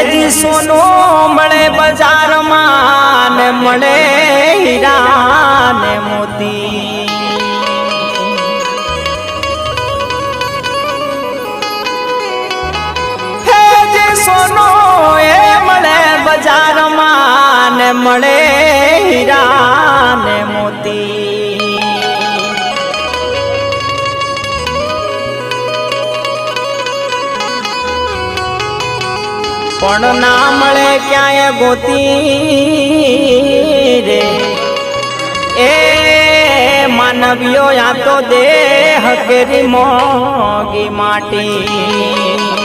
જી સોનો મળે બજારમાં ને મળે હીરા ને મોતી હે જી સોનો એ મળે બજારમાં ને મળે હીરા ને મોતી પણ ના મળે ક્યાંય ગોતી રે એ માનવીઓ યા તો દેહ કેરી મોગી માટી